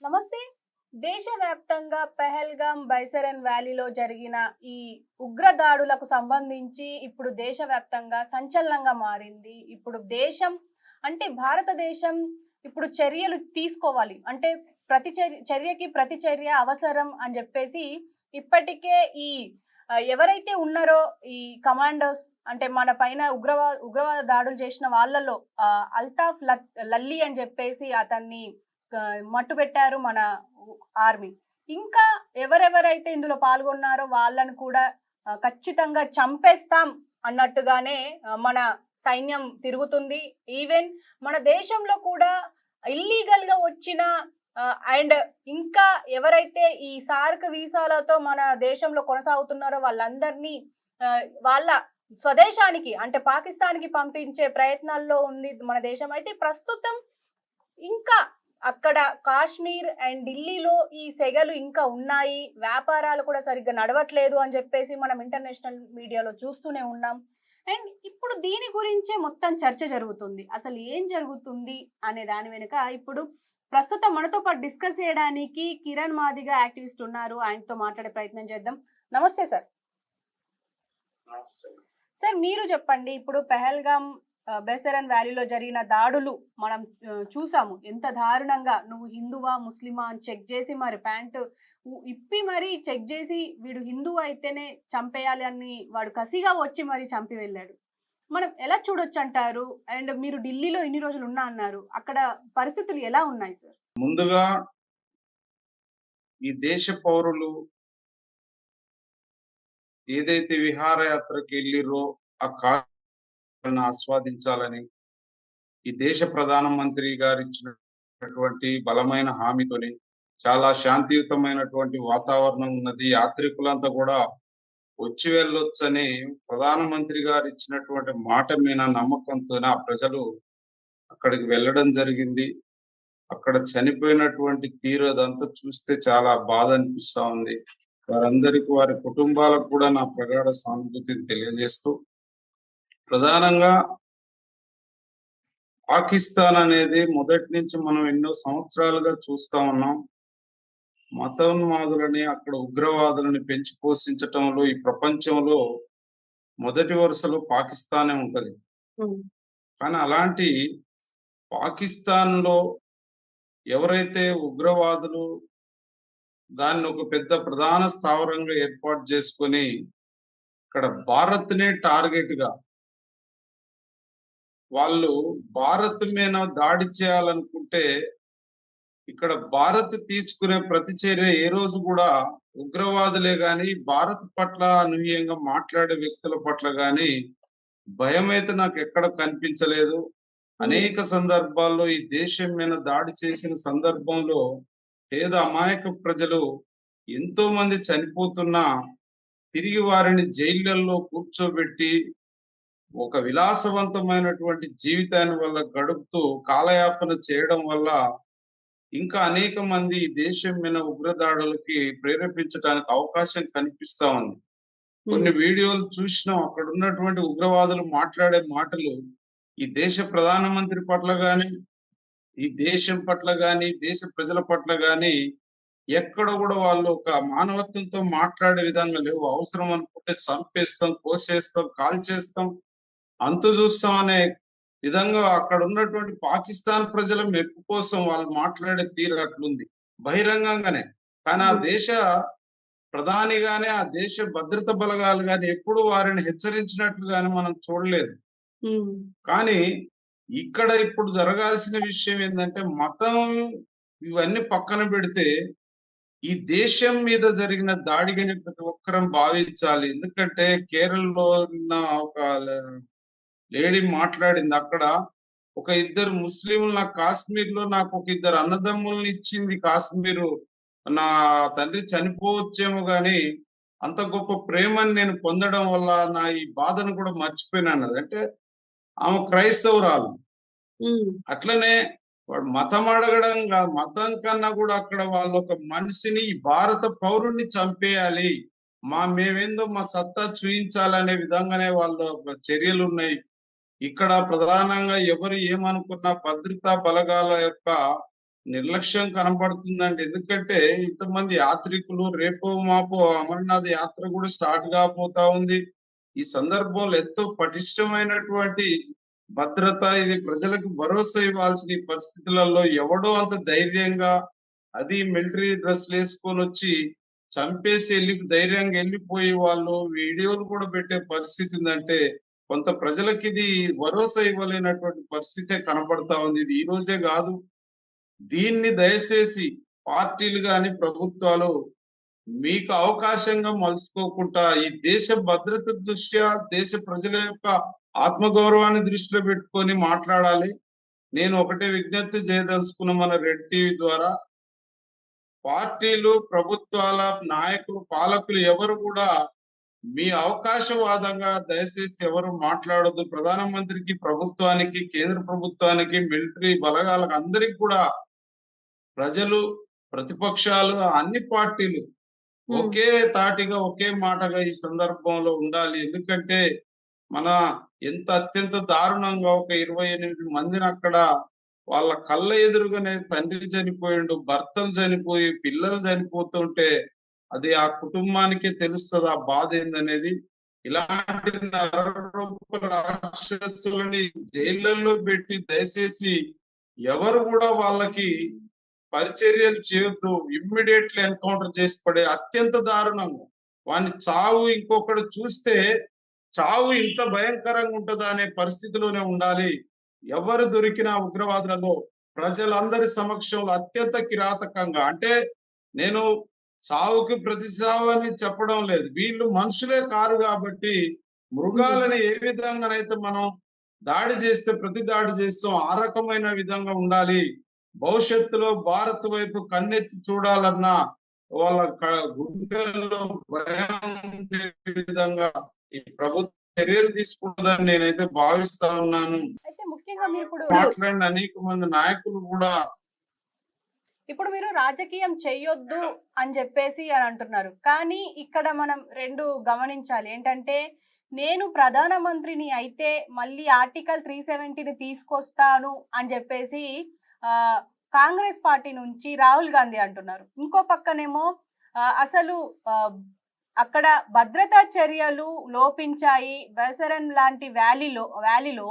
నమస్తే. దేశవ్యాప్తంగా పెహల్గాం, బైసరన్ వ్యాలీలో జరిగిన ఈ ఉగ్రదాడులకు సంబంధించి ఇప్పుడు దేశవ్యాప్తంగా సంచలనంగా మారింది. ఇప్పుడు దేశం అంటే భారతదేశం ఇప్పుడు చర్యలు తీసుకోవాలి. అంటే ప్రతి చర్యకి ప్రతిచర్య అవసరం అని జెప్పేసి ఇప్పటికే ఈ ఎవరైతే ఉన్నారో ఈ కమాండోస్ అంటే మన పైన ఉగ్రవాద దాడులు చేసిన వాళ్ళలో అల్తాఫ్ లల్లీ అని జెప్పేసి అతన్ని మట్టుబెట్టారు మన ఆర్మీ. ఇంకా ఎవరెవరైతే ఇందులో పాల్గొన్నారో వాళ్ళను కూడా ఖచ్చితంగా చంపేస్తాం అన్నట్టుగానే మన సైన్యం తిరుగుతుంది. ఈవెన్ మన దేశంలో కూడా ఇల్లీగల్‌గా వచ్చిన అండ్ ఇంకా ఎవరైతే ఈ సార్క్ వీసాలతో మన దేశంలో కొనసాగుతున్నారో వాళ్ళందరినీ వాళ్ళ స్వదేశానికి అంటే పాకిస్తాన్‌కి పంపించే ప్రయత్నాల్లో ఉంది మన దేశం. అయితే ప్రస్తుతం ఇంకా అక్కడ కాశ్మీర్ అండ్ ఢిల్లీలో ఈ సెగలు ఇంకా ఉన్నాయి. వ్యాపారాలు కూడా సరిగ్గా నడవట్లేదు అని చెప్పేసి మనం ఇంటర్నేషనల్ మీడియాలో చూస్తూనే ఉన్నాం. అండ్ ఇప్పుడు దీని గురించే మొత్తం చర్చ జరుగుతుంది. అసలు ఏం జరుగుతుంది అనే దాని వెనుక ఇప్పుడు ప్రస్తుతం మనతో పాటు డిస్కస్ చేయడానికి కిరణ్ మాదిగా యాక్టివిస్ట్ ఉన్నారు. ఆయనతో మాట్లాడే ప్రయత్నం చేద్దాం. నమస్తే సార్. సార్ మీరు చెప్పండి. ఇప్పుడు పెహల్గాం బెసరన్ వ్యాలీలో జరిగిన దాడులు మనం చూసాము. ఎంత దారుణంగా నువ్వు హిందువా ముస్లిమా అని చెక్ చేసి మరి ప్యాంటు ఇప్పి మరి చెక్ చేసి వీడు హిందువు అయితేనే చంపేయాలి అని వాడు కసిగా వచ్చి మరి చంపి వెళ్ళాడు. మనం ఎలా చూడొచ్చు అంటారు? అండ్ మీరు ఢిల్లీలో ఇన్ని రోజులు ఉన్నా అన్నారు. అక్కడ పరిస్థితులు ఎలా ఉన్నాయి సార్? ముందుగా ఈ దేశ పౌరులు ఏదైతే విహారయాత్రకి వెళ్ళిరో ఆ ఆస్వాదించాలని ఈ దేశ ప్రధానమంత్రి గారు ఇచ్చినటువంటి బలమైన హామీతోని చాలా శాంతియుతమైనటువంటి వాతావరణం ఉన్నది. యాత్రికులంతా కూడా వచ్చి వెళ్ళొచ్చని ప్రధానమంత్రి గారు ఇచ్చినటువంటి మాట మీద నమ్మకంతోనే ఆ ప్రజలు అక్కడికి వెళ్ళడం జరిగింది. అక్కడ చనిపోయినటువంటి తీరు అదంతా చూస్తే చాలా బాధ అనిపిస్తా ఉంది. వారందరికీ వారి కుటుంబాలకు కూడా నా ప్రగాఢ సానుభూతిని తెలియజేస్తూ ప్రధానంగా పాకిస్తాన్ అనేది మొదటి నుంచి మనం ఎన్నో సంవత్సరాలుగా చూస్తా ఉన్నాం. మతోన్మాదులని అక్కడ ఉగ్రవాదులని పెంచి పోషించటంలో ఈ ప్రపంచంలో మొదటి వరుసలో పాకిస్తానే ఉంటది. కానీ అలాంటి పాకిస్తాన్ లో ఎవరైతే ఉగ్రవాదులు దాన్ని ఒక పెద్ద ప్రధాన స్థావరంగా ఏర్పాటు చేసుకొని ఇక్కడ భారత్ నే టార్గెట్ గా వాళ్ళు భారత్ మీద దాడి చేయాలనుకుంటే ఇక్కడ భారత్ తీసుకునే ప్రతిచర్య ఏ రోజు కూడా ఉగ్రవాదులే గాని భారత్ పట్ల అనూహ్యంగా మాట్లాడే వ్యక్తుల పట్ల గాని భయం అయితే నాకు ఎక్కడ కనిపించలేదు. అనేక సందర్భాల్లో ఈ దేశం మీద దాడి చేసిన సందర్భంలో పేద అమాయక ప్రజలు ఎంతో మంది చనిపోతున్నా తిరిగి వారిని జైళ్లలో కూర్చోబెట్టి ఒక విలాసవంతమైనటువంటి జీవితాన్ని వల్ల గడుపుతూ కాలయాపన చేయడం వల్ల ఇంకా అనేక మంది దేశం మీద ఉగ్రదాడులకి ప్రేరేపించడానికి అవకాశం కనిపిస్తా ఉంది. కొన్ని వీడియోలు చూసినాం. అక్కడ ఉన్నటువంటి ఉగ్రవాదులు మాట్లాడే మాటలు ఈ దేశ ప్రధానమంత్రి పట్ల గాని ఈ దేశం పట్ల గాని దేశ ప్రజల పట్ల గాని ఎక్కడ కూడా వాళ్ళు ఒక మానవత్వంతో మాట్లాడే విధంగా లేవు. అవసరం అనుకుంటే చంపేస్తాం, కోసేస్తాం, కాల్చేస్తాం, అంతు చూస్తాం అనే విధంగా అక్కడ ఉన్నటువంటి పాకిస్తాన్ ప్రజల మెప్పు కోసం వాళ్ళు మాట్లాడే తీరు అట్లుంది బహిరంగంగానే. కానీ ఆ దేశ ప్రధాని గాని ఆ దేశ భద్రత బలగాలు గాని ఎప్పుడు వారిని హెచ్చరించినట్లు గాని మనం చూడలేదు. కానీ ఇక్కడ ఇప్పుడు జరగాల్సిన విషయం ఏంటంటే మతం ఇవన్నీ పక్కన పెడితే ఈ దేశం మీద జరిగిన దాడిగానే ప్రతి ఒక్కరం భావించాలి. ఎందుకంటే కేరళలో ఉన్న ఒక లేడీ మాట్లాడింది. అక్కడ ఒక ఇద్దరు ముస్లింలు నాకు కాశ్మీర్ లో నాకు ఒక ఇద్దరు అన్నదమ్ముల్ని ఇచ్చింది కాశ్మీరు. నా తండ్రి చనిపోవచ్చేమో గాని అంత గొప్ప ప్రేమని నేను పొందడం వల్ల నా ఈ బాధను కూడా మర్చిపోయినాను. అంటే ఆమె క్రైస్తవురాలు. అట్లనే వాడు మతం అడగడం మతం కన్నా కూడా అక్కడ వాళ్ళు ఒక మనిషిని భారత పౌరుణ్ణి చంపేయాలి, మేమేందో మా సత్తా చూయించాలనే విధంగానే వాళ్ళ చర్యలు ఉన్నాయి. ఇక్కడ ప్రధానంగా ఎవరు ఏమనుకున్నా భద్రతా బలగాల యొక్క నిర్లక్ష్యం కనపడుతుందండి. ఎందుకంటే ఇంతమంది యాత్రికులు రేపో మాపో అమర్నాథ్ యాత్ర కూడా స్టార్ట్ కాబోతా ఉంది. ఈ సందర్భంలో ఎంతో పటిష్టమైనటువంటి భద్రత, ఇది ప్రజలకు భరోసా ఇవ్వాల్సిన ఈ పరిస్థితులలో ఎవడో అంత ధైర్యంగా, అది మిలిటరీ డ్రెస్సులు వేసుకొని వచ్చి చంపేసి ధైర్యంగా వెళ్ళిపోయి వాళ్ళు వీడియోలు కూడా పెట్టే పరిస్థితి ఉందంటే కొంత ప్రజలకు ఇది భరోసా ఇవ్వలేనటువంటి పరిస్థితే కనపడతా ఉంది. ఇది ఈ రోజే కాదు. దీన్ని దయచేసి పార్టీలు గాని ప్రభుత్వాలు మీకు అవకాశంగా మలుచుకోకుండా ఈ దేశ భద్రత దృష్ట్యా, దేశ ప్రజల యొక్క ఆత్మగౌరవాన్ని దృష్టిలో పెట్టుకొని మాట్లాడాలి. నేను ఒకటే విజ్ఞప్తి చేయదలుచుకున్న మన రెడ్ టీవీ ద్వారా, పార్టీలు, ప్రభుత్వాల నాయకులు, పాలకులు ఎవరు కూడా మీ అవకాశవాదంగా దయచేసి ఎవరు మాట్లాడొద్దు. ప్రధానమంత్రికి, ప్రభుత్వానికి, కేంద్ర ప్రభుత్వానికి, మిలిటరీ బలగాలకు అందరికి కూడా ప్రజలు, ప్రతిపక్షాలు, అన్ని పార్టీలు ఒకే తాటిగా, ఒకే మాటగా ఈ సందర్భంలో ఉండాలి. ఎందుకంటే మన అత్యంత దారుణంగా ఒక 28 మందిని అక్కడ వాళ్ళ కళ్ళ ఎదురుగానే తండ్రి చనిపోయిండు, భర్తలు చనిపోయి, పిల్లలు చనిపోతుంటే అది ఆ కుటుంబానికే తెలుస్తది ఆ బాధ ఏందనేది. ఇలాంటి నరరూప రాక్షసులని జైళ్ళల్లో పెట్టి దయచేసి ఎవరు కూడా వాళ్ళకి పరిచర్యలు చేయొద్దు. ఇమ్మీడియట్లీ ఎన్కౌంటర్ చేసి పడే అత్యంత దారుణంగా వాని చావు ఇంకొకడు చూస్తే చావు ఇంత భయంకరంగా ఉంటుందా అనే పరిస్థితిలోనే ఉండాలి. ఎవరు దొరికిన ఉగ్రవాదులలో ప్రజలందరి సమక్షంలో అత్యంత కిరాతకంగా, అంటే నేను చావుకి ప్రతి చావు అని చెప్పడం లేదు, వీళ్ళు మనుషులే కారు కాబట్టి మృగాలని ఏ విధంగానైతే మనం దాడి చేస్తే ప్రతి దాడి చేస్తాం ఆ రకమైన విధంగా ఉండాలి. భవిష్యత్తులో భారత్ వైపు కన్నెత్తి చూడాలన్నా వాళ్ళ గుండెల్లో భయం ఉండే విధంగా ఈ ప్రభుత్వం చర్యలు తీసుకుంటుందని నేనైతే భావిస్తా ఉన్నాను. అయితే ముఖ్యంగా మీరు ఇప్పుడు మాట్లాడిన అనేక మంది నాయకులు కూడా ఇప్పుడు మీరు రాజకీయం చెయ్యొద్దు అని చెప్పేసి అని అంటున్నారు. కానీ ఇక్కడ మనం రెండు గమనించాలి. ఏంటంటే నేను ప్రధానమంత్రిని అయితే మళ్ళీ ఆర్టికల్ 370ని తీసుకొస్తాను అని చెప్పేసి కాంగ్రెస్ పార్టీ నుంచి రాహుల్ గాంధీ అంటున్నారు. ఇంకో పక్కనేమో అసలు అక్కడ భద్రతా చర్యలు లోపించాయి, బైసరన్ లాంటి వ్యాలీలో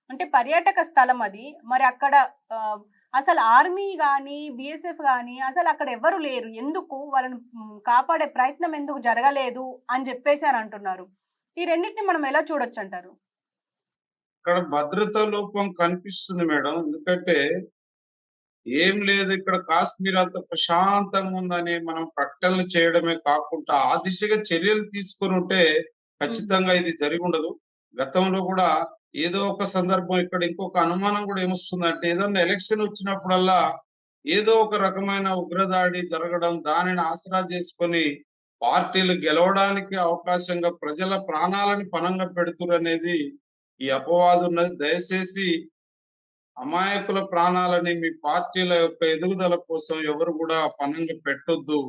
అంటే పర్యాటక స్థలం అది. మరి అక్కడ అసలు ఆర్మీ కానీ బిఎస్ఎఫ్ కానీ అసలు అక్కడ ఎవరు లేరు, ఎందుకు వాళ్ళని కాపాడే ప్రయత్నం ఎందుకు జరగలేదు అని చెప్పేసి అని అంటున్నారు. ఈ రెండింటిని మనం ఎలా చూడొచ్చు అంటారు? ఇక్కడ భద్రతా లోపం కనిపిస్తుంది మేడం. ఎందుకంటే ఏం లేదు, ఇక్కడ కాశ్మీర్ అంత ప్రశాంతంగా ఉందని మనం ప్రకటనలు చేయడమే కాకుండా ఆ దిశగా చర్యలు తీసుకొని ఉంటే ఖచ్చితంగా ఇది జరిగి ఉండదు. గతంలో కూడా ఏదో ఒక సందర్భం ఇక్కడ ఇంకొక అనుమానం కూడా ఏమొస్తుందంటే ఏదన్నా ఎలక్షన్ వచ్చినప్పుడల్లా ఏదో ఒక రకమైన ఉగ్రదాడి జరగడం, దానిని ఆసరా చేసుకొని పార్టీలు గెలవడానికి అవకాశంగా ప్రజల ప్రాణాలను పణంగా పెడుతురు అనేది ఈ అపవాదు ఉన్నది. దయచేసి అమాయకుల ప్రాణాలని మీ పార్టీల యొక్క ఎదుగుదల కోసం ఎవరు కూడా పణంగా పెట్టొద్దు.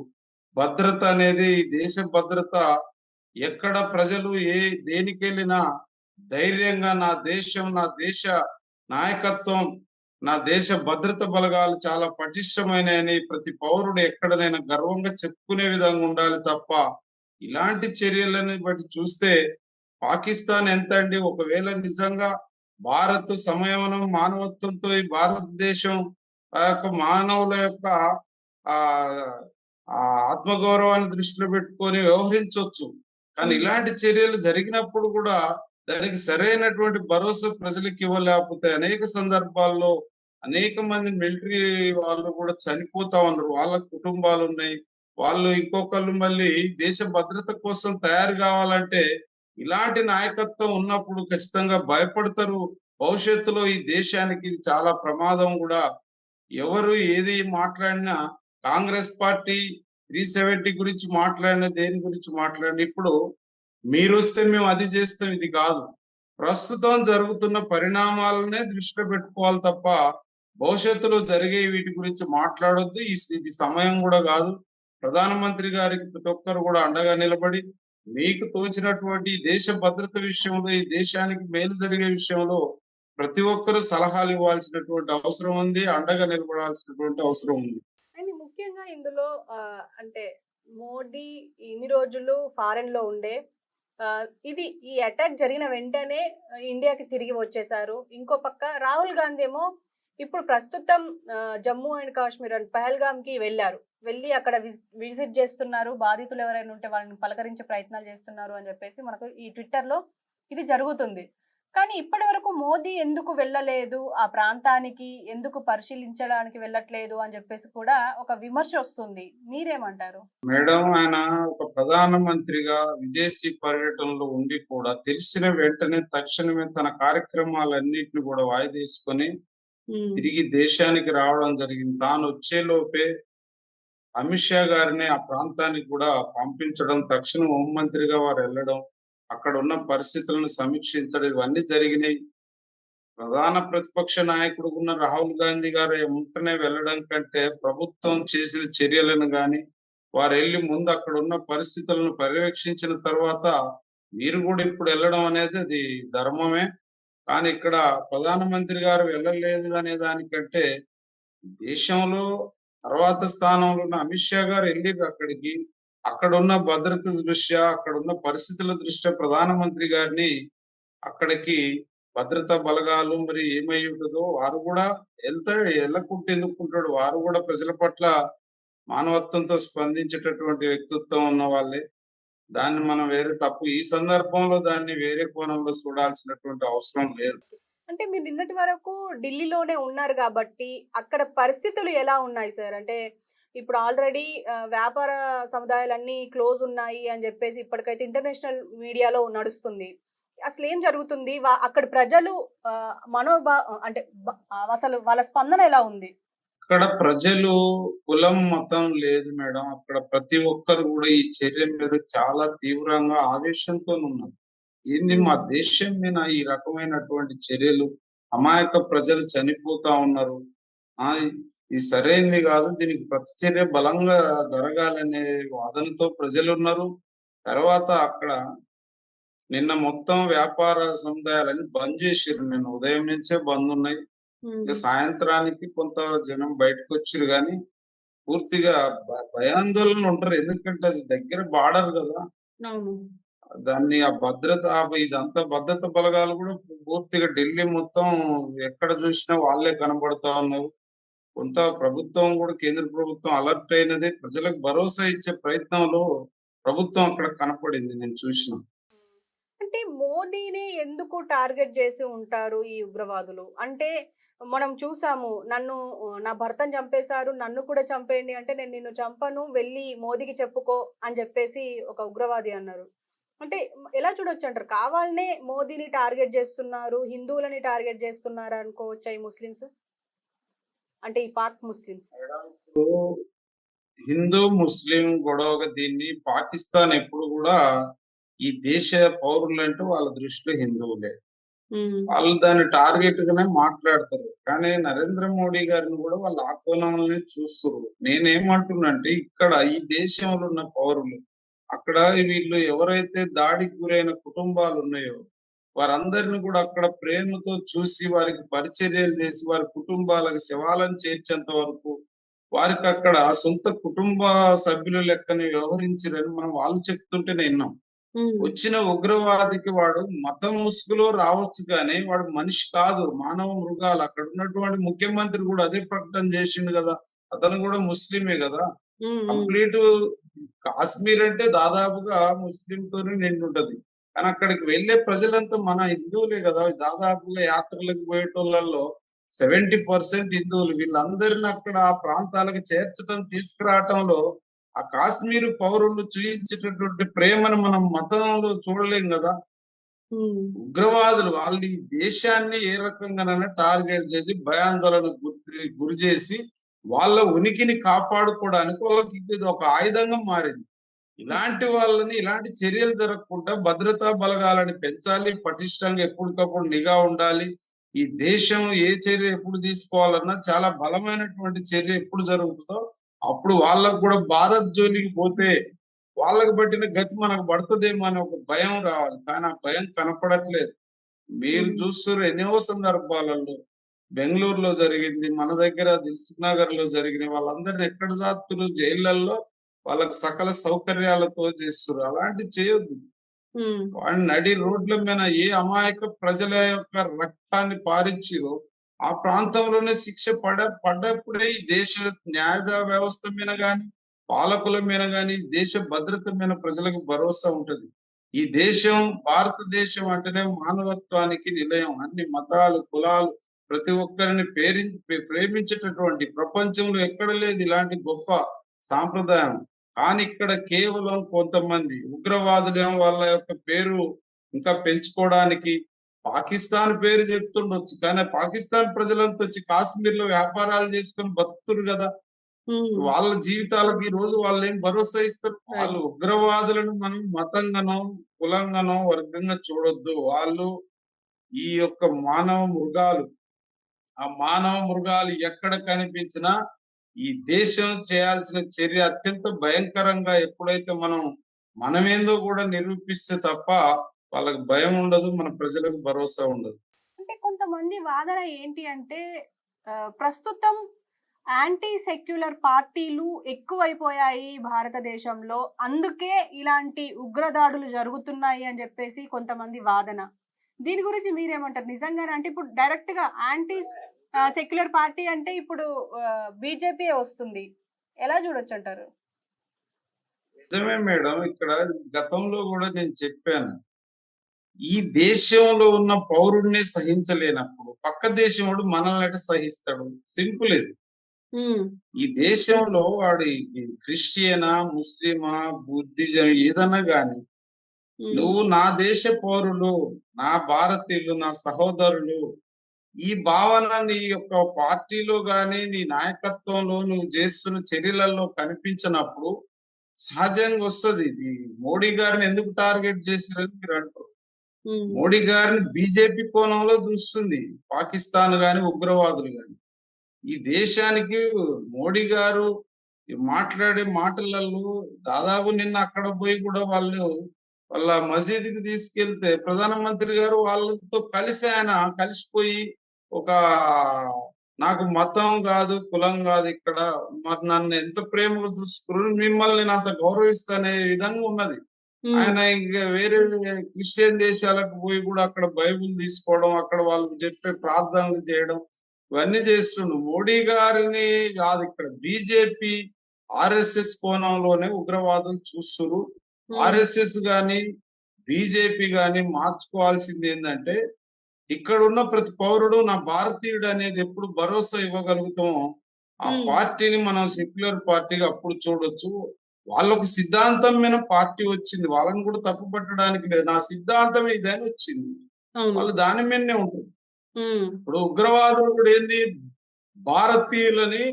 భద్రత అనేది, దేశ భద్రత, ఎక్కడ ప్రజలు దేనికెళ్ళినా ధైర్యంగా నా దేశం, నా దేశ నాయకత్వం, నా దేశ భద్రత బలగాలు చాలా పటిష్టమైనని ప్రతి పౌరుడు ఎక్కడనైనా గర్వంగా చెప్పుకునే విధంగా ఉండాలి తప్ప ఇలాంటి చర్యలని బట్టి చూస్తే పాకిస్తాన్ ఎంత అండి, ఒకవేళ నిజంగా భారత్ సంయమనం, మానవత్వంతో ఈ భారతదేశం ఆ యొక్క మానవుల యొక్క ఆ ఆత్మగౌరవాన్ని దృష్టిలో పెట్టుకొని వ్యవహరించవచ్చు. కానీ ఇలాంటి చర్యలు జరిగినప్పుడు కూడా దానికి సరైనటువంటి భరోసా ప్రజలకు ఇవ్వలేకపోతే అనేక సందర్భాల్లో అనేక మంది మిలిటరీ వాళ్ళు కూడా చనిపోతా ఉన్నారు. వాళ్ళ కుటుంబాలు ఉన్నాయి. వాళ్ళు ఇంకొకళ్ళు మళ్ళీ దేశ భద్రత కోసం తయారు కావాలంటే ఇలాంటి నాయకత్వం ఉన్నప్పుడు ఖచ్చితంగా భయపడతారు. భవిష్యత్తులో ఈ దేశానికి ఇది చాలా ప్రమాదం కూడా. ఎవరు ఏది మాట్లాడినా కాంగ్రెస్ పార్టీ 370 గురించి మాట్లాడినా, దేని గురించి మాట్లాడినా ఇప్పుడు మీరు వస్తే మేము అది చేస్తాం, ఇది కాదు. ప్రస్తుతం జరుగుతున్న పరిణామాలనే దృష్టిలో పెట్టుకోవాలి తప్ప భవిష్యత్తులో జరిగే వీటి గురించి మాట్లాడొద్దు. ఇది సమయం కూడా కాదు. ప్రధానమంత్రి గారికి ప్రతి ఒక్కరు కూడా అండగా నిలబడి మీకు తోచినటువంటి దేశ భద్రత విషయంలో, ఈ దేశానికి మేలు జరిగే విషయంలో ప్రతి ఒక్కరు సలహాలు ఇవ్వాల్సినటువంటి అవసరం ఉంది. అండగా నిలబడాల్సినటువంటి అవసరం ఉంది. అండ్ ముఖ్యంగా ఇందులో అంటే మోడీ ఇన్ని రోజులు ఫారెన్ లో ఉండే ఇది ఈ అటాక్ జరిగిన వెంటనే ఇండియాకి తిరిగి వచ్చేసారు. ఇంకో పక్క రాహుల్ గాంధీ ఏమో ఇప్పుడు ప్రస్తుతం జమ్మూ అండ్ కాశ్మీర్ అండ్ పహల్గామ్ కి వెళ్ళారు. వెళ్ళి అక్కడ విజిట్ చేస్తున్నారు. బాధితులు ఎవరైనా ఉంటే వాళ్ళని పలకరించే ప్రయత్నాలు చేస్తున్నారు అని చెప్పేసి మనకు ఈ ట్విట్టర్ లో ఇది జరుగుతుంది. కానీ ఇప్పటి వరకు మోదీ ఎందుకు వెళ్ళలేదు ఆ ప్రాంతానికి, ఎందుకు పరిశీలించడానికి వెళ్ళట్లేదు అని చెప్పేసి కూడా ఒక విమర్శ వస్తుంది. మీరేమంటారు? మేడం, ఆయన ఒక ప్రధానమంత్రిగా విదేశీ పర్యటనలో ఉండి కూడా తెలిసిన వెంటనే తక్షణమే తన కార్యక్రమాలన్నిటిని కూడా వాయిదేసుకొని తిరిగి దేశానికి రావడం జరిగింది. తాను వచ్చేలోపే అమిత్ షా గారిని ఆ ప్రాంతానికి కూడా పంపించడం, తక్షణం హోంమంత్రిగా వారు వెళ్ళడం, అక్కడ ఉన్న పరిస్థితులను సమీక్షించడం ఇవన్నీ జరిగినాయి. ప్రధాన ప్రతిపక్ష నాయకుడు ఉన్న రాహుల్ గాంధీ గారు వెంటనే వెళ్ళడం కంటే ప్రభుత్వం చేసిన చర్యలను గాని, వారు వెళ్ళి ముందు అక్కడ ఉన్న పరిస్థితులను పర్యవేక్షించిన తర్వాత మీరు కూడా ఇప్పుడు వెళ్ళడం అనేది అది ధర్మమే. కానీ ఇక్కడ ప్రధానమంత్రి గారు వెళ్ళలేదు అనే దానికంటే దేశంలో తర్వాత స్థానంలో ఉన్న అమిత్ షా గారు వెళ్ళిర్రు అక్కడికి. అక్కడున్న భద్రత దృష్ట్యా, అక్కడున్న పరిస్థితుల దృష్ట్యా ప్రధానమంత్రి గారిని అక్కడికి భద్రతా బలగాలు మరి ఏమై ఉంటదో వారు కూడా వెళ్ళకుంటే ఎందుకుంటాడు? వారు కూడా ప్రజల పట్ల మానవత్వంతో స్పందించేటటువంటి వ్యక్తిత్వం ఉన్న వాళ్ళే. దాన్ని మనం వేరే తప్పు ఈ సందర్భంలో దాన్ని వేరే కోణంలో చూడాల్సినటువంటి అవసరం లేదు. అంటే మీరు నిన్నటి వరకు ఢిల్లీలోనే ఉన్నారు కాబట్టి అక్కడ పరిస్థితులు ఎలా ఉన్నాయి సార్? అంటే ఇప్పుడు ఆల్రెడీ వ్యాపార సముదాయాలన్నీ క్లోజ్ ఉన్నాయి అని చెప్పేసి ఇప్పటికైతే ఇంటర్నేషనల్ మీడియాలో నడుస్తుంది. అసలు ఏం జరుగుతుంది? అక్కడ ప్రజలు మనోభా అంటే అసలు వాళ్ళ స్పందన ఎలా ఉంది? అక్కడ ప్రజలు కులం, మతం లేదు మేడం. అక్కడ ప్రతి ఒక్కరు కూడా ఈ చర్య మీద చాలా తీవ్రంగా ఆవేశంతోనున్నారు. ఏంది మా దేశం మీద ఈ రకమైనటువంటి చర్యలు, అమాయక ప్రజలు చనిపోతా ఉన్నారు. ఇది సరైనది కాదు. దీనికి ప్రతిచర్య బలంగా జరగాలనే వాదనతో ప్రజలున్నారు. తర్వాత అక్కడ నిన్న మొత్తం వ్యాపార సముదాయాలన్నీ బంద్ చేసిర్రు. నిన్న ఉదయం నుంచే బంద్ ఉన్నాయి. ఇక సాయంత్రానికి కొంత జనం బయటకొచ్చిర్రు గాని పూర్తిగా భయాందోళన ఉంటారు. ఎందుకంటే అది దగ్గర బార్డర్ కదా! దాన్ని ఆ భద్రత ఇదంతా భద్రత బలగాలు కూడా పూర్తిగా ఢిల్లీ మొత్తం ఎక్కడ చూసినా వాళ్ళే కనబడతా ఉన్నారు. కొంత ప్రభుత్వం కూడా కేంద్ర ప్రభుత్వం అలర్ట్ అయినది. ప్రజలకు భరోసా ఇచ్చే ప్రయత్నంలో ప్రభుత్వం అక్కడ కనపడింది నేను చూసిన. అంటే మోదీని ఎందుకు టార్గెట్ చేసి ఉంటారు ఈ ఉగ్రవాదులు? అంటే మనం చూసాము, నా భర్తను చంపేశారు, నన్ను కూడా చంపేయండి అంటే నేను నిన్ను చంపను, వెళ్ళి మోదీకి చెప్పుకో అని చెప్పేసి ఒక ఉగ్రవాది అన్నారు. అంటే ఎలా చూడొచ్చు అంటారు? కావాలనే మోదీని టార్గెట్ చేస్తున్నారు, హిందువులని టార్గెట్ చేస్తున్నారు అనుకోవచ్చా ఈ ముస్లిమ్స్? అంటే ఈ పాక్ ముస్లిమ్స్. ఇప్పుడు హిందూ ముస్లిం గొడవగా దీన్ని పాకిస్తాన్ ఎప్పుడు కూడా ఈ దేశ పౌరులంటూ వాళ్ళ దృష్టిలో హిందువులే. వాళ్ళు దాన్ని టార్గెట్ గానే మాట్లాడతారు. కానీ నరేంద్ర మోడీ గారిని కూడా వాళ్ళు ఆ కోణంలోనే చూస్తున్నారు. నేనేమంటున్నంటే ఇక్కడ ఈ దేశంలో ఉన్న పౌరులు అక్కడ వీళ్ళు ఎవరైతే దాడికి గురైన కుటుంబాలు ఉన్నాయో వారందరిని కూడా అక్కడ ప్రేమతో చూసి వారికి పరిచర్యలు చేసి వారి కుటుంబాలకు శవాలను చేర్చేంత వరకు వారికి అక్కడ సొంత కుటుంబ సభ్యుల లెక్కని వ్యవహరించిరని మనం వాళ్ళు చెప్తుంటేనే విన్నాం. వచ్చిన ఉగ్రవాదికి వాడు మతం ముసుగులో రావచ్చు కానీ వాడు మనిషి కాదు, మానవ మృగాలు. అక్కడ ఉన్నటువంటి ముఖ్యమంత్రి కూడా అదే ప్రకటన చేసిండు కదా. అతను కూడా ముస్లిమే కదా. కంప్లీట్ కాశ్మీర్ అంటే దాదాపుగా ముస్లింతోనే నిండి ఉంటది. కానీ అక్కడికి వెళ్లే ప్రజలంతా మన హిందువులే కదా. దాదాపుగా యాత్రలకు పోయేటోళ్ళల్లో 70% హిందువులు. వీళ్ళందరిని అక్కడ ఆ ప్రాంతాలకు చేర్చడం తీసుకురావటంలో ఆ కాశ్మీర్ పౌరులు చూయించేటటువంటి ప్రేమను మనం మతంలో చూడలేం కదా. ఉగ్రవాదులు వాళ్ళు ఈ దేశాన్ని ఏ రకంగానైనా టార్గెట్ చేసి భయాందోళనకు గురి చేసి వాళ్ళ ఉనికిని కాపాడుకోవడానికి వాళ్ళకి ఇది ఒక ఆయుధంగా మారింది. ఇలాంటి వాళ్ళని ఇలాంటి చర్యలు జరగకుండా భద్రతా బలగాలని పెంచాలి, పటిష్టంగా ఎప్పటికప్పుడు నిఘా ఉండాలి. ఈ దేశం ఏ చర్య ఎప్పుడు తీసుకోవాలన్నా చాలా బలమైనటువంటి చర్య ఎప్పుడు జరుగుతుందో అప్పుడు వాళ్ళకు కూడా భారత్ జోలికి పోతే వాళ్ళకు పట్టిన గతి మనకు పడుతుందేమో అనే ఒక భయం రావాలి. కానీ ఆ భయం కనపడట్లేదు. మీరు ఉమ్, చూస్తున్నారు ఎన్నో సందర్భాలలో. బెంగుళూరులో జరిగింది, మన దగ్గర దిల్సుఖ్ నగర్ లో జరిగినాయి. వాళ్ళందరిని ఎక్కడ జాతులు జైళ్ళల్లో వాళ్ళకి సకల సౌకర్యాలతో చేస్తున్నారు. అలాంటివి చేయొద్దు. ఉమ్, వాడిని నడి రోడ్ల మీద ఏ అమాయక ప్రజల యొక్క రక్తాన్ని పారించిరో ఆ ప్రాంతంలోనే శిక్ష పడ్డప్పుడే ఈ దేశ న్యాయ వ్యవస్థ మీద గాని, పాలకుల మీద గాని, దేశ భద్రత మీద ప్రజలకు భరోసా ఉంటది. ఈ దేశం, భారతదేశం అంటేనే మానవత్వానికి నిలయం. అన్ని మతాలు, కులాలు ప్రతి ఒక్కరిని ప్రేమించేటటువంటి ప్రపంచంలో ఎక్కడ లేదు ఇలాంటి గొప్ప సాంప్రదాయం. కానీ ఇక్కడ కేవలం కొంతమంది ఉగ్రవాదులేమో వాళ్ళ యొక్క పేరు ఇంకా పెంచుకోవడానికి పాకిస్తాన్ పేరు చెప్తుండొచ్చు. కానీ పాకిస్తాన్ ప్రజలంతా వచ్చి కాశ్మీర్ లో వ్యాపారాలు చేసుకొని బతుకుతురు కదా. ఉమ్, వాళ్ళ జీవితాలకు ఈ రోజు వాళ్ళు ఏం భరోసా ఇస్తారు? right. వాళ్ళు ఉగ్రవాదులను మనం మతంగానో, కులంగానో, వర్గంగా చూడొద్దు. వాళ్ళు ఈ యొక్క మానవ మృగాలు. ఆ మానవ మృగాలు ఎక్కడ కనిపించినా ఈ దేశం చేయాల్సిన చర్య అత్యంత భయంకరంగా ఎప్పుడైతే మనమేందో కూడా నిరూపిస్తే తప్ప వాళ్ళకి భయం ఉండదు, మన ప్రజలకు భరోసా ఉండదు. అంటే కొంతమంది వాదన ఏంటి అంటే ప్రస్తుతం యాంటీ సెక్యులర్ పార్టీలు ఎక్కువైపోయాయి భారతదేశంలో, అందుకే ఇలాంటి ఉగ్రదాడులు జరుగుతున్నాయి అని చెప్పేసి కొంతమంది వాదన. దీని గురించి మీరేమంటారు? నిజంగానే అంటే ఇప్పుడు డైరెక్ట్ గా యాంటీ సెక్యులర్ పార్టీ అంటే ఇప్పుడు బీజేపీ వస్తుంది, ఎలా చూడొచ్చు అంటారు? నిజమే మేడం. ఇక్కడ గతంలో కూడా నేను చెప్పాను. ఈ దేశంలో ఉన్న పౌరుడిని సహించలేనప్పుడు పక్క దేశం వాడు మనల్ని ఎట్ట సహిస్తాడు? సింపుల్ ఇది. ఉమ్, ఈ దేశంలో వాడి క్రిస్టియనా, ముస్లిమా, బుద్ధిజం ఏదన్నా గాని ఉమ్, నువ్వు నా దేశ పౌరులు, నా భారతీయులు, నా సహోదరులు, ఈ భావన నీ యొక్క పార్టీలో గాని, నీ నాయకత్వంలో నువ్వు చేస్తున్న చర్యలలో కనిపించినప్పుడు సహజంగా వస్తది. ఇది మోడీ గారిని ఎందుకు టార్గెట్ చేసిరని మీరు అంటారు. ఉమ్, మోడీ గారిని బీజేపీ కోణంలో చూస్తుంది పాకిస్తాన్ గాని, ఉగ్రవాదులు గాని. ఈ దేశానికి మోడీ గారు మాట్లాడే మాటలలో దాదాపు నిన్న అక్కడ పోయి కూడా వాళ్ళ మసీదుకి తీసుకెళ్తే ప్రధానమంత్రి గారు వాళ్ళతో కలిసి ఆయన కలిసిపోయి ఒక నాకు మతం కాదు, కులం కాదు ఇక్కడ, మరి నన్ను ఎంత ప్రేమగా చూసుకున్నారు, మిమ్మల్ని నేను అంత గౌరవిస్తానే విధంగా ఉన్నది. ఉమ్, ఆయన ఇంకా వేరే క్రిస్టియన్ దేశాలకు పోయి కూడా అక్కడ బైబుల్ తీసుకోవడం, అక్కడ వాళ్ళు చెప్పే ప్రార్థనలు చేయడం, ఇవన్నీ చేస్తుండు. మోడీ గారిని కాదు, ఇక్కడ బీజేపీ, ఆర్ఎస్ఎస్ కోణంలోనే ఉగ్రవాదులు చూస్తున్నారు. ఉమ్, ఆర్ఎస్ఎస్ గాని, బీజేపీ గాని మార్చుకోవాల్సింది ఏంటంటే, ఇక్కడ ఉన్న ప్రతి పౌరుడు నా భారతీయుడు అనేది ఎప్పుడు భరోసా ఇవ్వగలుగుతామో ఆ ఉమ్, పార్టీని మనం సెక్యులర్ పార్టీగా అప్పుడు చూడొచ్చు. వాళ్ళకు సిద్ధాంతం మీద పార్టీ వచ్చింది, వాళ్ళని కూడా తప్పు పట్టడానికి లేదు. నా సిద్ధాంతం ఇదని వచ్చింది, అవును, వాళ్ళు దాని మీదనే ఉంటారు. ఉమ్, ఇప్పుడు ఉగ్రవాదులు కూడా ఏంది, భారతీయులని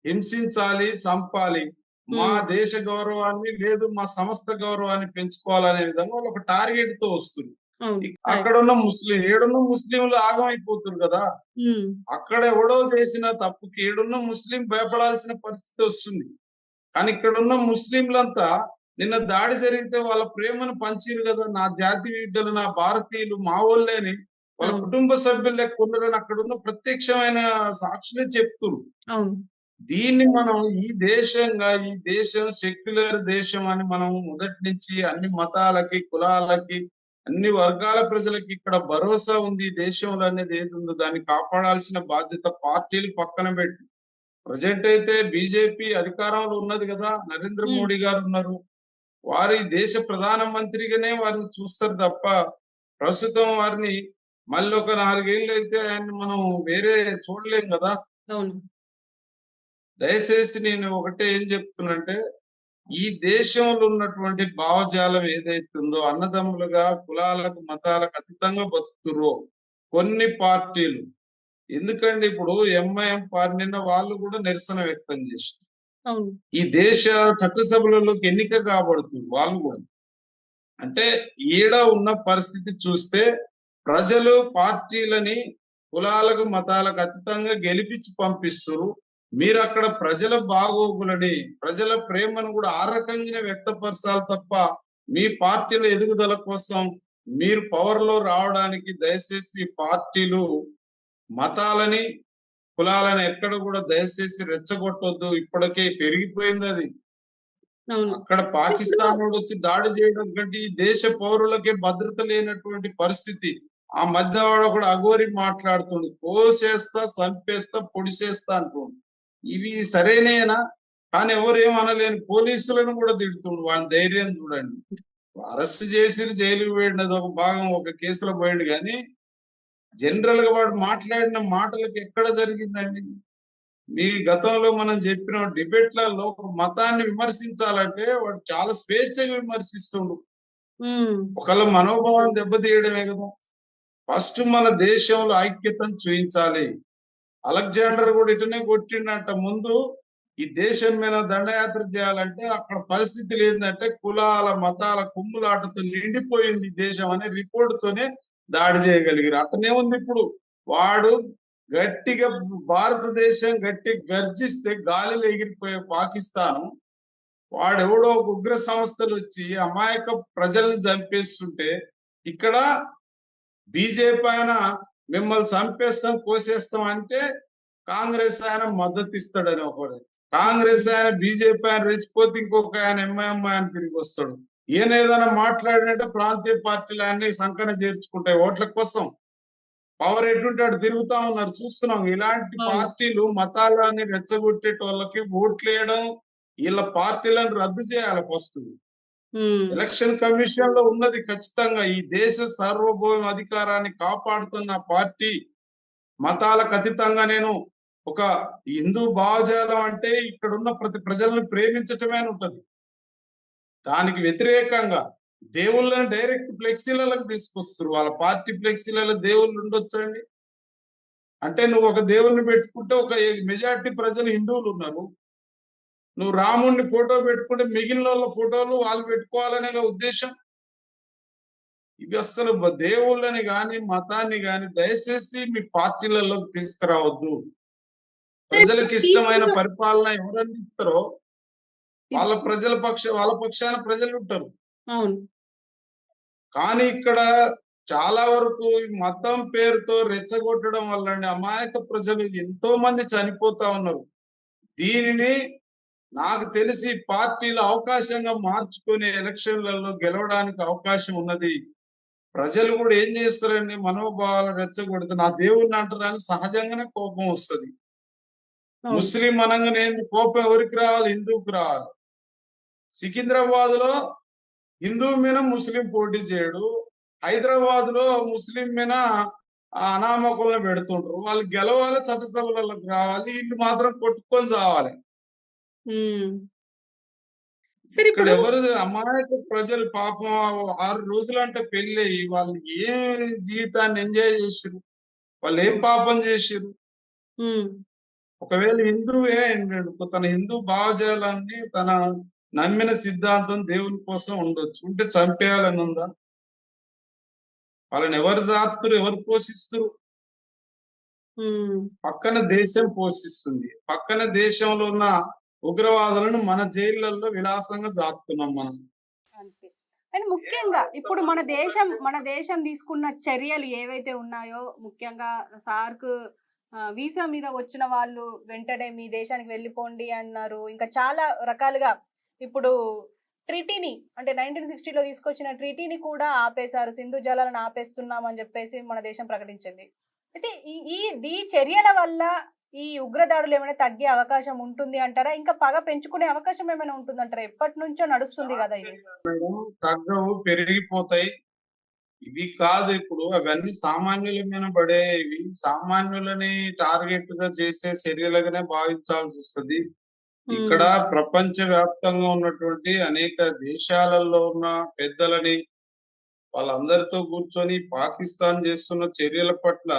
హింసించాలి, చంపాలి, మా ఉమ్, దేశ గౌరవాన్ని లేదు మా సంస్థ గౌరవాన్ని పెంచుకోవాలనే విధంగా వాళ్ళు ఒక టార్గెట్ తో వస్తుంది. అవును, right. అక్కడ ఉన్న ఏడున్న ముస్లింలు ఆగమైపోతున్నారు కదా. ఉమ్, అక్కడ ఎవడో చేసిన తప్పుకి ఏడున్న ముస్లిం భయపడాల్సిన పరిస్థితి వస్తుంది. కానీ ఇక్కడ ఉన్న ముస్లింలంతా నిన్న దాడి జరిగితే వాళ్ళ ప్రేమను పంచిరు కదా. నా జాతి బిడ్డలు, నా భారతీయులు మా వాళ్ళని వాళ్ళ అవును, కుటుంబ సభ్యులు లెక్క ఉన్నారని అక్కడ ఉన్న ప్రత్యక్షమైన సాక్షులే చెప్తున్నారు. అవును, దీన్ని మనం ఈ దేశం సెక్యులర్ దేశం అని మనం మొదటి నుంచి అన్ని మతాలకి, కులాలకి, అన్ని వర్గాల ప్రజలకి ఇక్కడ భరోసా ఉంది. ఈ దేశంలో అనేది ఏది ఉందో దాన్ని కాపాడాల్సిన బాధ్యత పార్టీలు పక్కన పెట్టి, ప్రజెంట్ అయితే బీజేపీ అధికారంలో ఉన్నది కదా, నరేంద్ర ఉమ్, మోడీ గారు ఉన్నారు. వారి దేశ ప్రధానమంత్రిగానే వారిని చూస్తారు తప్ప ప్రస్తుతం వారిని మళ్ళీ ఒక 4 ఏళ్ళు అయితే ఆయన మనం వేరే చూడలేం కదా. అవును, దయచేసి నేను ఒకటే ఏం చెప్తున్నంటే, ఈ దేశంలో ఉన్నటువంటి భావజాలం ఏదైతుందో, అన్నదమ్ములుగా కులాలకు, మతాలకు అతీతంగా బతుకుతుర్రో కొన్ని పార్టీలు, ఎందుకండి ఇప్పుడు ఎంఐఎం పార్టీ నిన్న వాళ్ళు కూడా నిరసన వ్యక్తం చేస్తారు. అవును, ఈ దేశ చట్టసభలలోకి ఎన్నిక కాబడుతుంది వాళ్ళు కూడా. అంటే ఈడ ఉన్న పరిస్థితి చూస్తే ప్రజలు పార్టీలని కులాలకు, మతాలకు అతీతంగా గెలిపించి పంపిస్తారు. మీరు అక్కడ ప్రజల బాగోగులని, ప్రజల ప్రేమను కూడా ఆ రకంగానే వ్యక్తపరచాలి తప్ప మీ పార్టీల ఎదుగుదల కోసం మీరు పవర్ లో రావడానికి దయచేసి పార్టీలు మతాలని కులాలని ఎక్కడ కూడా దయచేసి రెచ్చగొట్టొద్దు. ఇప్పటికే పెరిగిపోయింది అది. అవును. అక్కడ ఇప్పుడు పాకిస్తాన్ వాడు వచ్చి దాడి చేయడం కంటే ఈ దేశ పౌరులకే భద్రత లేనటువంటి పరిస్థితి. ఆ మధ్య వాడు కూడా అఘోరి మాట్లాడుతుండు, కోసేస్తా, చంపేస్తా, పొడిసేస్తా అంటుండు. ఇవి సరైనయేనా? కానీ ఎవరు ఏమనలేని పోలీసులను కూడా తిడుతుండు. వాని ధైర్యం చూడండి. అరెస్ట్ చేసి జైలుకి పోయిండు, ఒక భాగం, ఒక కేసులో పోయిండు. కానీ జనరల్ గా వాడు మాట్లాడిన మాటలకు ఎక్కడ జరిగిందండి? మీ గతంలో మనం చెప్పిన డిబేట్లలో ఒక మతాన్ని విమర్శించాలంటే వాడు చాలా స్వేచ్ఛగా విమర్శిస్తుండు. ఒకళ్ళ మనోభావాన్ని దెబ్బతీయడమే కదా. ఫస్ట్ మన దేశంలో ఐక్యతను చూపించాలి. అలెగ్జాండర్ కూడా ఇటనే కొట్టిండంట. ముందు ఈ దేశం మీద దండయాత్ర చేయాలంటే అక్కడ పరిస్థితులు ఏంటంటే కులాల మతాల కుమ్ములాటతో నిండిపోయింది దేశం అనే రిపోర్ట్ తోనే దాడి చేయగలిగారు. అట్టనే ఉంది ఇప్పుడు. వాడు గట్టిగా భారతదేశం గట్టి గర్జిస్తే గాలిలో ఎగిరిపోయే పాకిస్తాన్ వాడెవడో ఒక ఉగ్ర సంస్థలు వచ్చి అమాయక ప్రజలను చంపేస్తుంటే ఇక్కడ బీజేపీ ఆయన మిమ్మల్ని చంపేస్తాం, కోసేస్తాం అంటే కాంగ్రెస్ ఆయన మద్దతు ఇస్తాడని ఒకడు. కాంగ్రెస్ ఆయన బీజేపీ ఆయన రెచ్చిపోతే ఇంకొక ఆయన ఎంఐఎం ఆయన తిరిగి వస్తాడు. ఈయన ఏదైనా మాట్లాడినట్టే ప్రాంతీయ పార్టీలు అన్ని సంకన చేర్చుకుంటాయి ఓట్ల కోసం. పవర్ ఎటుంటాడు తిరుగుతా ఉన్నారు, చూస్తున్నాం. ఇలాంటి పార్టీలు మతాలని రెచ్చగొట్టేటోళ్ళకి ఓట్లు వేయడం, వీళ్ళ పార్టీలను రద్దు చేయాలి ఫస్ట్. ఎలక్షన్ కమిషన్ లో ఉన్నది ఖచ్చితంగా ఈ దేశ సార్వభౌమ అధికారాన్ని కాపాడుతున్న పార్టీ. మతాలకు అతీతంగా నేను ఒక హిందూ భావజాలం అంటే ఇక్కడ ఉన్న ప్రతి ప్రజలను ప్రేమించటమే అని ఉంటది. దానికి వ్యతిరేకంగా దేవుళ్ళని డైరెక్ట్ ఫ్లెక్సీలకు తీసుకొస్తారు. వాళ్ళ పార్టీ ఫ్లెక్సీలలో దేవుళ్ళు ఉండొచ్చండి. అంటే నువ్వు ఒక దేవుణ్ణి పెట్టుకుంటే ఒక మెజారిటీ ప్రజలు హిందువులు ఉన్నారు. నువ్వు రాముడిని ఫోటో పెట్టుకుంటే మిగిలిన వాళ్ళ ఫోటోలు వాళ్ళు పెట్టుకోవాలనే ఉద్దేశం. ఇవి అసలు దేవుళ్ళని గాని మతాన్ని గాని దయచేసి మీ పార్టీలలోకి తీసుకురావద్దు. ప్రజలకు ఇష్టమైన పరిపాలన ఎవరు అందిస్తారో వాళ్ళ వాళ్ళ పక్షాన ప్రజలు ఉంటారు. కానీ ఇక్కడ చాలా వరకు మతం పేరుతో రెచ్చగొట్టడం వల్ల అమాయక ప్రజలు ఎంతో మంది చనిపోతా ఉన్నారు. దీనిని నాకు తెలిసి పార్టీలు అవకాశంగా మార్చుకునే ఎలక్షన్లలో గెలవడానికి అవకాశం ఉన్నది. ప్రజలు కూడా ఏం చేస్తారండి, మనోభావాలు రెచ్చగొడితే నా దేవుడిని అంటారని సహజంగానే కోపం వస్తుంది. ముస్లిం అనగానే కోపం ఎవరికి రావాలి? హిందూకి రావాలి. సికింద్రాబాద్ లో హిందూ మీద ముస్లిం పోటీ చేయడు, హైదరాబాద్ లో ముస్లిం మీద అనామకులను పెడుతుంటారు. వాళ్ళు గెలవాలి, చట్టసభలకు రావాలి, వీళ్ళు మాత్రం కొట్టుకొని చావాలి. ఇక్కడ ఎవరు అమాయక ప్రజలు పాపం 6 రోజులు అంటే పెళ్ళి అయ్యి వాళ్ళు ఏం జీవితాన్ని ఎంజాయ్ చేసిరు? వాళ్ళు ఏం పాపం చేసిరు? ఒకవేళ హిందువే తన హిందూ భావజాలాన్ని తన నమ్మిన సిద్ధాంతం దేవుని కోసం ఉండొచ్చు, ఉంటే చంపేయాలని ఉందా? వాళ్ళని ఎవరు జాతురు, ఎవరు పోషిస్తారు? పక్కన దేశం పోషిస్తుంది. పక్కన దేశంలో ఉన్న ఉగ్రవాదులను మన జైళ్లలో విలాసంగా జాపుతున్నాం మనం. అంతే. అండ్ ముఖ్యంగా ఇప్పుడు మన దేశం తీసుకున్న చర్యలు ఏవైతే ఉన్నాయో, ముఖ్యంగా సార్క్ వీసా మీద వచ్చిన వాళ్ళు వెంటనే మీ దేశానికి వెళ్ళిపోండి అన్నారు. ఇంకా చాలా రకాలుగా ఇప్పుడు ట్రీటీని అంటే 1960లో తీసుకొచ్చిన ట్రీటీని కూడా ఆపేశారు. సింధు జలాలను ఆపేస్తున్నామని చెప్పేసి మన దేశం ప్రకటించింది. అయితే ఈ చర్యల వల్ల ఈ ఉగ్రదాడులు ఏమైనా తగ్గే అవకాశం ఉంటుంది అంటారా? ఇంకా పగ పెంచుకునే అవకాశం ఏమైనా ఉంటుందంటారా? ఎప్పటి నుంచో నడుస్తుంది కదా ఇది. తగ్గవు, పెరిగిపోతాయి. ఇవి కాదు ఇప్పుడు అవన్నీ సామాన్యుల మీద పడేవి. సామాన్యులని టార్గెట్ గా చేసే చర్యలుగానే భావించాల్సి వస్తుంది. ఇక్కడ ప్రపంచ వ్యాప్తంగా ఉన్నటువంటి అనేక దేశాలలో ఉన్న పెద్దలని వాళ్ళందరితో కూర్చొని పాకిస్తాన్ చేస్తున్న చర్యల పట్ల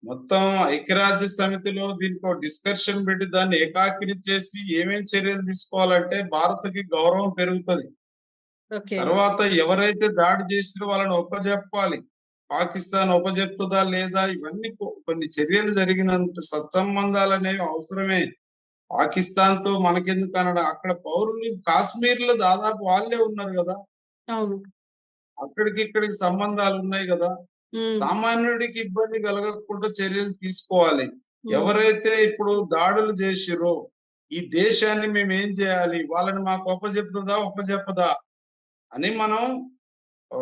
మొత్తం ఐక్యరాజ్య సమితిలో దీనికి డిస్కషన్ పెట్టి దాన్ని ఏకాకిరి చేసి ఏమేం చర్యలు తీసుకోవాలంటే భారత్కి గౌరవం పెరుగుతుంది. తర్వాత ఎవరైతే దాడి చేసిరో వాళ్ళని ఒప్పజెప్పాలి. పాకిస్తాన్ ఒప్పజెప్తుందా లేదా, ఇవన్నీ కొన్ని చర్యలు జరిగినంత సత్సంబంధాలు అనేవి అవసరమే. పాకిస్తాన్ తో మనకెందుకు అనడా, అక్కడ పౌరులు కాశ్మీర్ లో దాదాపు వాళ్ళే ఉన్నారు కదా. అక్కడికి ఇక్కడికి సంబంధాలు ఉన్నాయి కదా. ఉమ్, సామాన్యుడికి ఇబ్బంది కలగకుండా చర్యలు తీసుకోవాలి. ఉమ్, ఎవరైతే ఇప్పుడు దాడులు చేసిర్రో ఈ దేశాన్ని మేము ఏం చేయాలి, వాళ్ళని మాకు ఒప్పజెప్పదా అని మనం ఆ,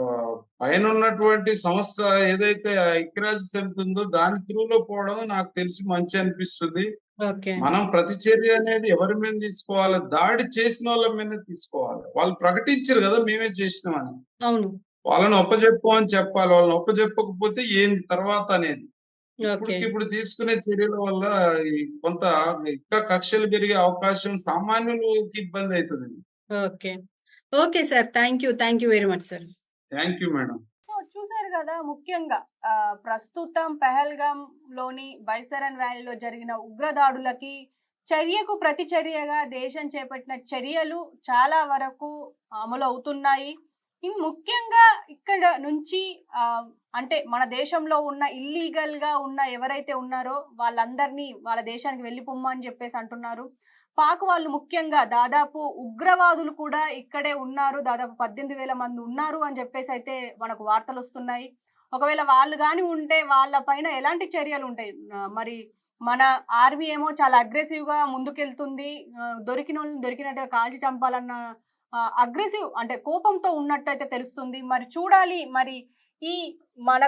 పైన ఉన్నటువంటి సంస్థ ఏదైతే ఐక్యరాజ్య సమితి ఉందో దాని త్రూలో పోవడం నాకు తెలిసి మంచి అనిపిస్తుంది. ఓకే. మనం ప్రతి చర్య అనేది ఎవరి మీద తీసుకోవాలి, దాడి చేసిన వాళ్ళ మీద తీసుకోవాలి. వాళ్ళు ప్రకటించారు కదా మేమే చేసినామని, అవును. వాళ్ళని ఒప్పజెప్పమని చెప్పాలి. వాళ్ళని ఒప్పజెప్పకపోతే ఏంది తర్వాత అనేది. ఓకే. ఇప్పుడు తీసుకునే చర్యల వల్ల ఈ కొంత ఇంకా కక్షలు పెరిగే అవకాశం, సామాన్యులకి ఇబ్బంది అవుతుంది. Okay. Okay sir. Thank you very much sir. Thank you madam. So చూసారు కదా, ముఖ్యంగా ప్రస్తుతం పెహల్గాం లోని బైసరన్ వ్యాలీలో జరిగిన ఉగ్రదాడులకి చర్యకు ప్రతిచర్యగా దేశం చేపట్టిన చర్యలు చాలా వరకు అమలు అవుతున్నాయి. ముఖ్యంగా ఇక్కడ నుంచి అంటే మన దేశంలో ఉన్న ఇల్లీగల్ గా ఉన్న ఎవరైతే ఉన్నారో వాళ్ళందరినీ వాళ్ళ దేశానికి వెళ్ళిపోమ్మని చెప్పేసి అంటున్నారు. పాక్ వాళ్ళు ముఖ్యంగా దాదాపు ఉగ్రవాదులు కూడా ఇక్కడే ఉన్నారు, దాదాపు 18,000 మంది ఉన్నారు అని చెప్పేసి అయితే మనకు వార్తలు వస్తున్నాయి. ఒకవేళ వాళ్ళు కానీ ఉంటే వాళ్ళ పైన ఎలాంటి చర్యలు ఉంటాయి? మరి మన ఆర్మీ ఏమో చాలా అగ్రెసివ్ గా ముందుకెళ్తుంది. దొరికిన వాళ్ళని దొరికినట్టుగా కాల్చి చంపాలన్న అగ్రెసివ్ అంటే కోపంతో ఉన్నట్టయితే తెలుస్తుంది. మరి చూడాలి మరి ఈ మన